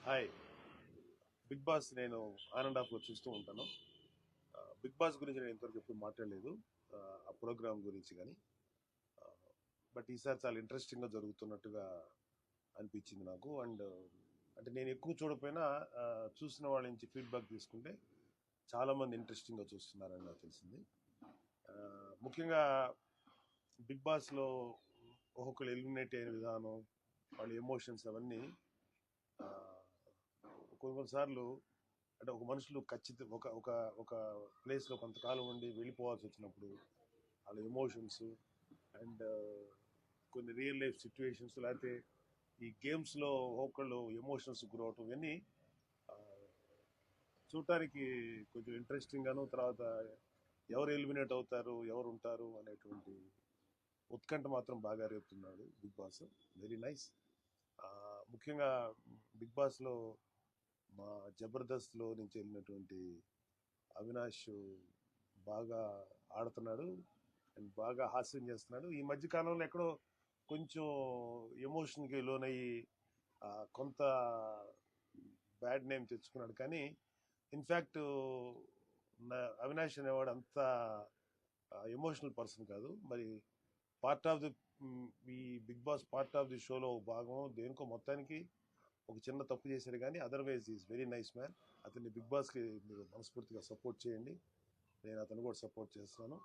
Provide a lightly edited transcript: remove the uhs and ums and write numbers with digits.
Hi. Big boss నేను on and ఆఫ్లో చూస్తూ ఉంటాను. బిగ్ బాస్ గురించి నేను ఇంతవరకు ఎప్పుడు మాట్లాడలేదు, ఆ ప్రోగ్రామ్ గురించి కానీ. బట్ ఈసారి చాలా ఇంట్రెస్టింగ్గా జరుగుతున్నట్టుగా అనిపించింది నాకు. అండ్ అంటే నేను ఎక్కువ చూడకపోయినా చూసిన వాళ్ళ నుంచి ఫీడ్బ్యాక్ తీసుకుంటే చాలామంది ఇంట్రెస్టింగ్గా చూస్తున్నారని నాకు తెలిసింది. ముఖ్యంగా బిగ్ బాస్లో ఒక్కొక్కరు ఎలిమినేట్ అయిన విధానం, వాళ్ళ ఎమోషన్స్ అవన్నీ కొన్నిసార్లు అంటే ఒక మనుషులు ఖచ్చితంగా ఒక ఒక ఒక ప్లేస్లో కొంతకాలం ఉండి వెళ్ళిపోవాల్సి వచ్చినప్పుడు వాళ్ళ ఎమోషన్స్ అండ్ కొన్ని రియల్ లైఫ్ సిచ్యువేషన్స్, లేకపోతే ఈ గేమ్స్లో ఒకళ్ళు ఎమోషన్స్ గురవటం ఇవన్నీ చూడటానికి కొంచెం ఇంట్రెస్టింగ్గాను, తర్వాత ఎవరు ఎలిమినేట్ అవుతారు ఎవరు ఉంటారు అనేటువంటి ఉత్కంఠ మాత్రం బాగా రేపుతున్నాడు బిగ్ బాస్. Very nice. ముఖ్యంగా బిగ్ బాస్లో మా జబర్దస్త్లో నుంచి వెళ్ళినటువంటి అవినాష్ బాగా ఆడుతున్నాడు అండ్ బాగా హాస్యం చేస్తున్నాడు. ఈ మధ్య కాలంలో ఎక్కడో కొంచెం ఎమోషన్కి లోనయ్యి కొంత బ్యాడ్ నేమ్ తెచ్చుకున్నాడు. కానీ ఇన్ఫ్యాక్ట్ అవినాష్ అనేవాడు అంత ఎమోషనల్ పర్సన్ కాదు. మరి పార్ట్ ఆఫ్ ది ఈ Bigg Boss part of the షోలో భాగం దేనికో మొత్తానికి ఒక చిన్న తప్పు చేశాడు, కానీ otherwise is very nice man. అతన్ని బిగ్ బాస్కి మీరు మనస్ఫూర్తిగా సపోర్ట్ చేయండి. నేను అతను కూడా సపోర్ట్ చేస్తున్నాను.